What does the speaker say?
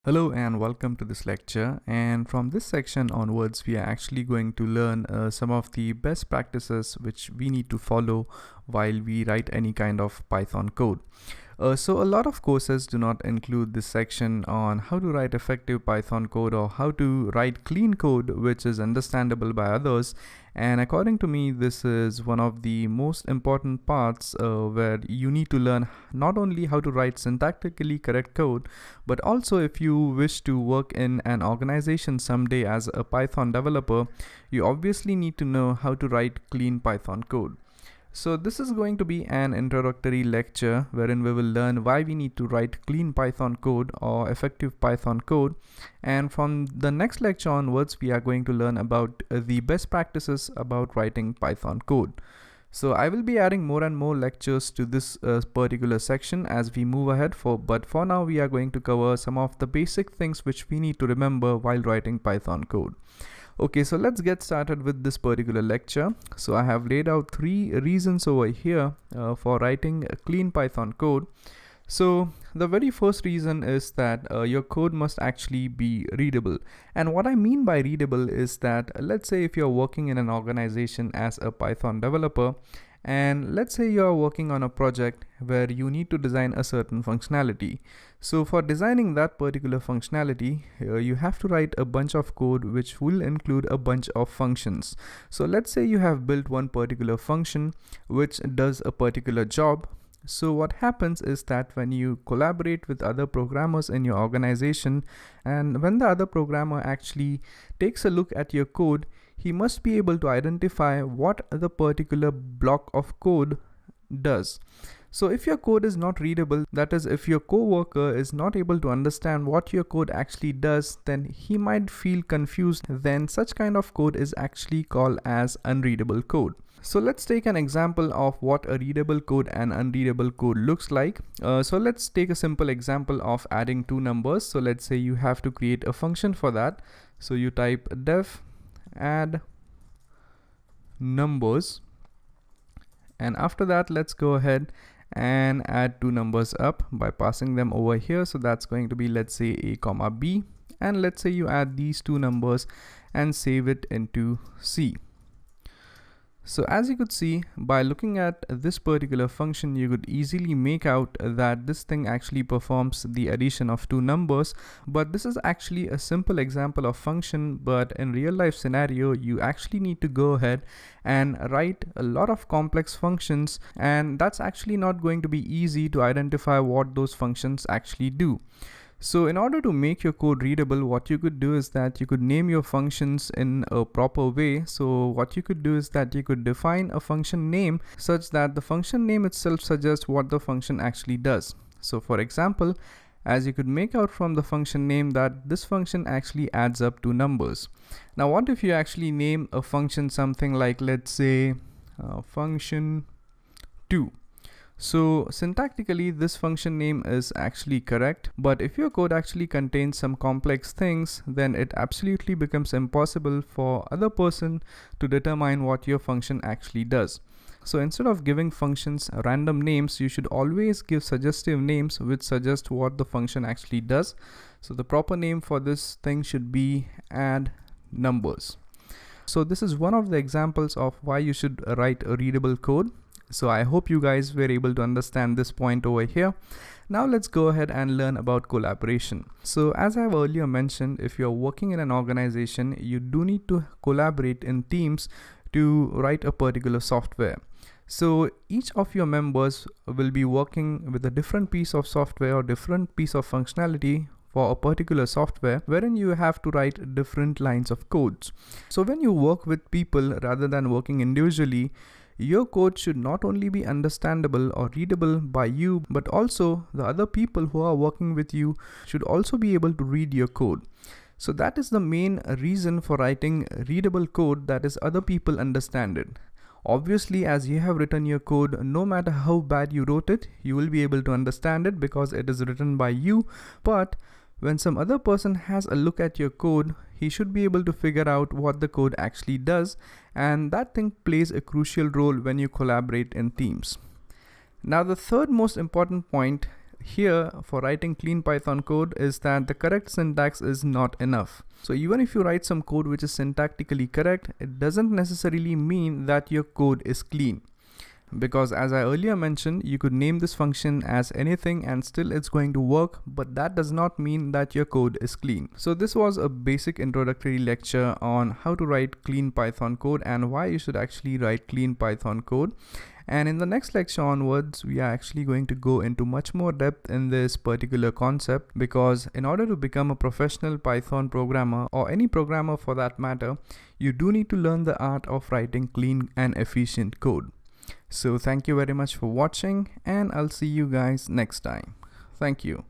Hello and welcome to this lecture, and from this section onwards we are actually going to learn some of the best practices which we need to follow while we write any kind of Python code. So a lot of courses do not include this section on how to write effective Python code or how to write clean code which is understandable by others, and according to me this is one of the most important parts where you need to learn not only how to write syntactically correct code, but also if you wish to work in an organization someday as a Python developer, you obviously need to know how to write clean Python code. So this is going to be an introductory lecture wherein we will learn why we need to write clean Python code or effective Python code, and from the next lecture onwards we are going to learn about the best practices about writing Python code. So I will be adding more and more lectures to this particular section as we move ahead, but for now we are going to cover some of the basic things which we need to remember while writing Python code. Okay, so let's get started with this particular lecture. So I have laid out 3 reasons over here for writing a clean Python code. So the very first reason is that your code must actually be readable. And what I mean by readable is that let's say if you're working in an organization as a Python developer, and let's say you're working on a project where you need to design a certain functionality. So for designing that particular functionality, you have to write a bunch of code which will include a bunch of functions. So let's say you have built one particular function which does a particular job. So what happens is that when you collaborate with other programmers in your organization, and when the other programmer actually takes a look at your code, he must be able to identify what the particular block of code does. So if your code is not readable, that is if your coworker is not able to understand what your code actually does, then he might feel confused. Then such kind of code is actually called as unreadable code. So let's take an example of what a readable code and unreadable code looks like. So let's take a simple example of adding 2 numbers. So let's say you have to create a function for that. So you type def add numbers, and after that let's go ahead and add 2 numbers up by passing them over here. So that's going to be, let's say, a comma b, and let's say you add these 2 numbers and save it into C. So as you could see, by looking at this particular function, you could easily make out that this thing actually performs the addition of 2 numbers. But this is actually a simple example of function, but in real life scenario, you actually need to go ahead and write a lot of complex functions, and that's actually not going to be easy to identify what those functions actually do. So in order to make your code readable, what you could do is that you could name your functions in a proper way. So what you could do is that you could define a function name such that the function name itself suggests what the function actually does. So for example, as you could make out from the function name that this function actually adds up 2 numbers. Now what if you actually name a function something like, let's say, function 2. So syntactically this function name is actually correct, but if your code actually contains some complex things, then it absolutely becomes impossible for other person to determine what your function actually does. So instead of giving functions random names, you should always give suggestive names which suggest what the function actually does. So the proper name for this thing should be add numbers. So this is one of the examples of why you should write a readable code. So I hope you guys were able to understand this point over here. Now let's go ahead and learn about collaboration. So as I've earlier mentioned, if you're working in an organization, you do need to collaborate in teams to write a particular software. So each of your members will be working with a different piece of software or different piece of functionality for a particular software, wherein you have to write different lines of codes. So when you work with people rather than working individually, your code should not only be understandable or readable by you, but also the other people who are working with you should also be able to read your code. So that is the main reason for writing readable code, that is other people understand it. Obviously, as you have written your code, no matter how bad you wrote it, you will be able to understand it because it is written by you. But when some other person has a look at your code, he should be able to figure out what the code actually does, and that thing plays a crucial role when you collaborate in teams. Now the third most important point here for writing clean Python code is that the correct syntax is not enough. So even if you write some code which is syntactically correct, it doesn't necessarily mean that your code is clean. Because as I earlier mentioned, you could name this function as anything and still it's going to work, but that does not mean that your code is clean. So this was a basic introductory lecture on how to write clean Python code and why you should actually write clean Python code. And in the next lecture onwards, we are actually going to go into much more depth in this particular concept, because in order to become a professional Python programmer, or any programmer for that matter, you do need to learn the art of writing clean and efficient code. So thank you very much for watching, and I'll see you guys next time. Thank you.